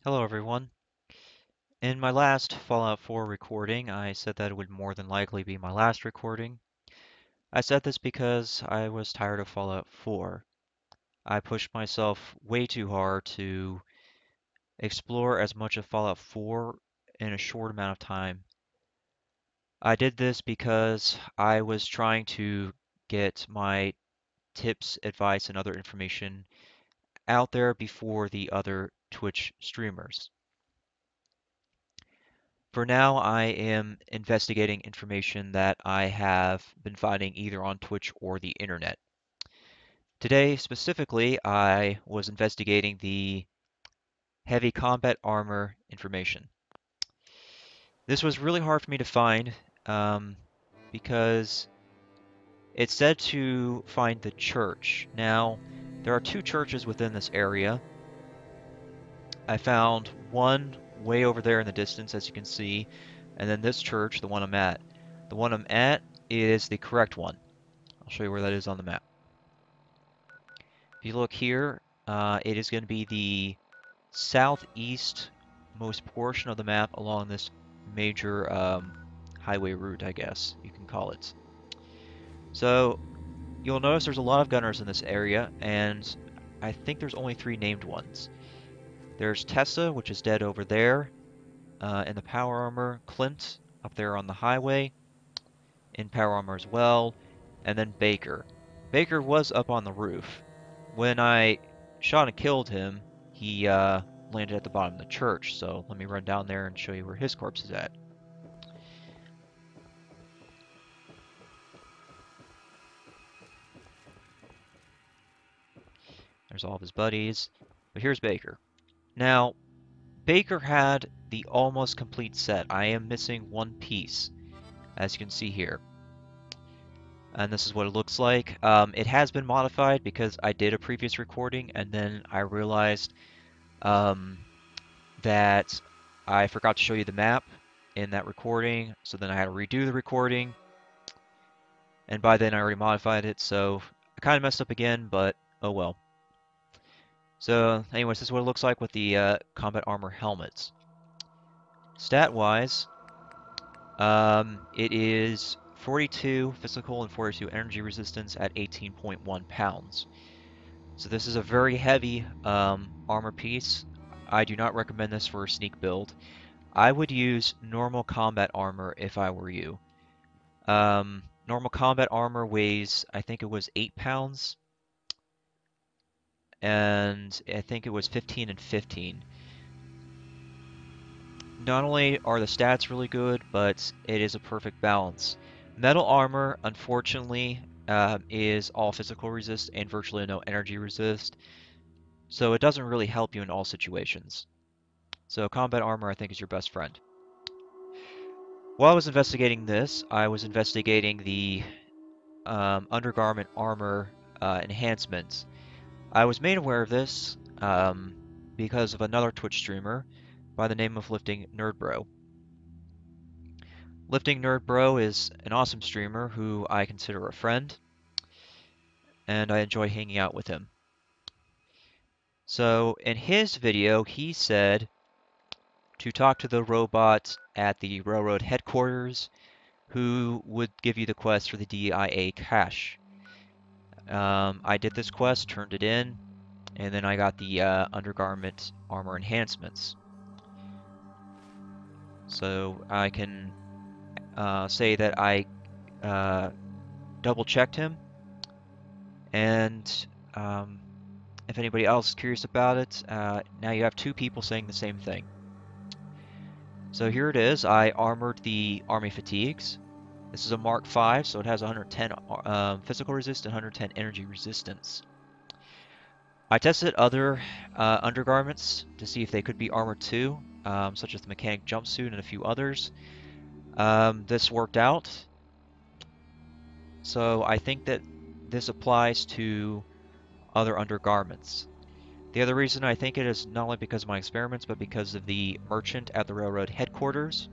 Hello everyone. In my last Fallout 4 recording, I said that it would more than likely be my last recording. I said this because I was tired of Fallout 4. I pushed myself way too hard to explore as much of Fallout 4 in a short amount of time. I did this because I was trying to get my tips, advice, and other information out there before the other Twitch streamers. For now, I am investigating information that I have been finding either on Twitch or the internet. Today, specifically, I was investigating the heavy combat armor information. This was really hard for me to find um, because it said to find the church. Now, there are two churches within this area. I found one way over there in the distance, as you can see, and then this church, the one I'm at. The one I'm at is the correct one. I'll show you where that is on the map. If you look here, it is going to be the southeast most portion of the map along this major highway route, I guess you can call it. So you'll notice there's a lot of gunners in this area, and I think there's only three named ones. There's Tessa, which is dead over there, in the power armor, Clint up there on the highway, in power armor as well, and then Baker. Baker was up on the roof. When I shot and killed him, he landed at the bottom of the church, so let me run down there and show you where his corpse is at. There's all of his buddies, but here's Baker. Now, Baker had the almost complete set. I am missing one piece, as you can see here. And this is what it looks like. It has been modified because I did a previous recording, and then I realized um, that I forgot to show you the map in that recording, so then I had to redo the recording, and by then I already modified it, so I kind of messed up again, but oh well. So anyways, this is what it looks like with the combat armor helmets. Stat-wise, it is 42 physical and 42 energy resistance at 18.1 pounds. So this is a very heavy armor piece. I do not recommend this for a sneak build. I would use normal combat armor if I were you. Normal combat armor weighs, I think it was 8 pounds, and I think it was 15 and 15. Not only are the stats really good, but it is a perfect balance. Metal armor, unfortunately, is all physical resist and virtually no energy resist, so it doesn't really help you in all situations. So combat armor, I think, is your best friend. While I was investigating this, I was investigating the undergarment armor enhancements. I was made aware of this because of another Twitch streamer by the name of LiftingNerdBro. LiftingNerdBro is an awesome streamer who I consider a friend, and I enjoy hanging out with him. So in his video, he said to talk to the robot at the railroad headquarters who would give you the quest for the DIA cache. I did this quest, turned it in, and then I got the undergarment armor enhancements. So I can say that I double checked him, and if anybody else is curious about it, now you have two people saying the same thing. So here it is. I armored the army fatigues. This is a Mark V, so it has 110 physical resist and 110 energy resistance. I tested other undergarments to see if they could be armored too, such as the mechanic jumpsuit and a few others. This worked out, so I think that this applies to other undergarments. The other reason I think it is not only because of my experiments, but because of the merchant at the railroad headquarters.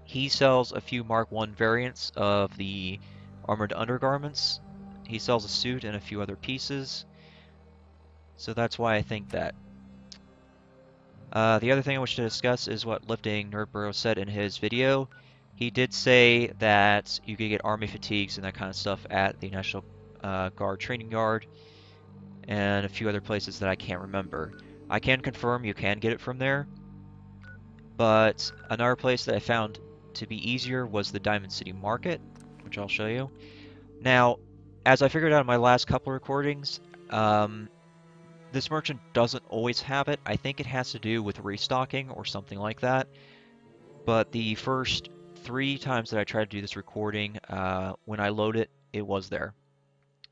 He sells a few Mark I variants of the armored undergarments. He sells a suit and a few other pieces. So that's why I think that. The other thing I wish to discuss is what Lifting Nerdbro said in his video. He did say that you could get army fatigues and that kind of stuff at the National Guard training yard and a few other places that I can't remember. I can confirm you can get it from there, but another place that I found to be easier was the Diamond City Market, which I'll show you. Now, as I figured out in my last couple recordings, um, this merchant doesn't always have it. I think it has to do with restocking or something like that. But the first 3 times that I tried to do this recording, when I load it, it was there.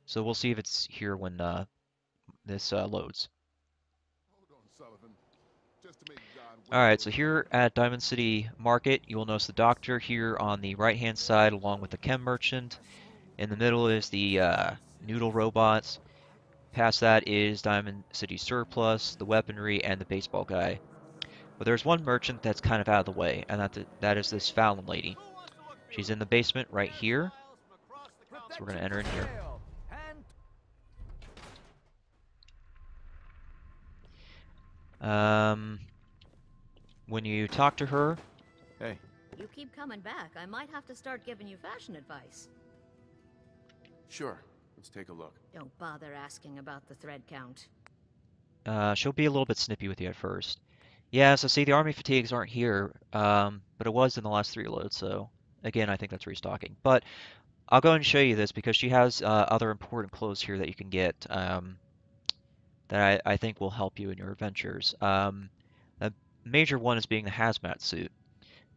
So we'll see if it's here when this loads. Alright, so here at Diamond City Market, you will notice the doctor here on the right-hand side along with the chem merchant. In the middle is the noodle robots. Past that is Diamond City Surplus, the weaponry, and the baseball guy. But there's one merchant that's kind of out of the way, and that is this Fallon lady. She's in the basement right here, so we're going to enter in here. Um, when you talk to her, Hey. You keep coming back. I might have to start giving you fashion advice. Sure. Let's take a look. Don't bother asking about the thread count. she'll be a little bit snippy with you at first. Yeah, so see, the army fatigues aren't here, but it was in the last 3 loads, so again, I think that's restocking. But I'll go ahead and show you this because she has other important clothes here that you can get that I think will help you in your adventures. A major one is being the Hazmat Suit.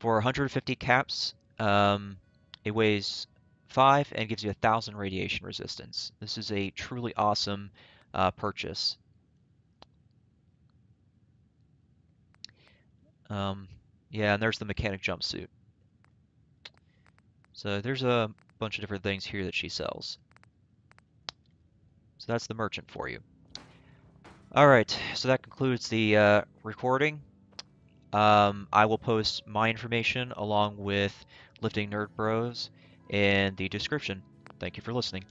For 150 caps, it weighs 5 and gives you 1,000 radiation resistance. This is a truly awesome purchase. Um, yeah, and there's the mechanic jumpsuit. So there's a bunch of different things here that she sells. So that's the merchant for you. All right, so that concludes the recording. I will post my information along with Lifting Nerd Bros in the description. Thank you for listening.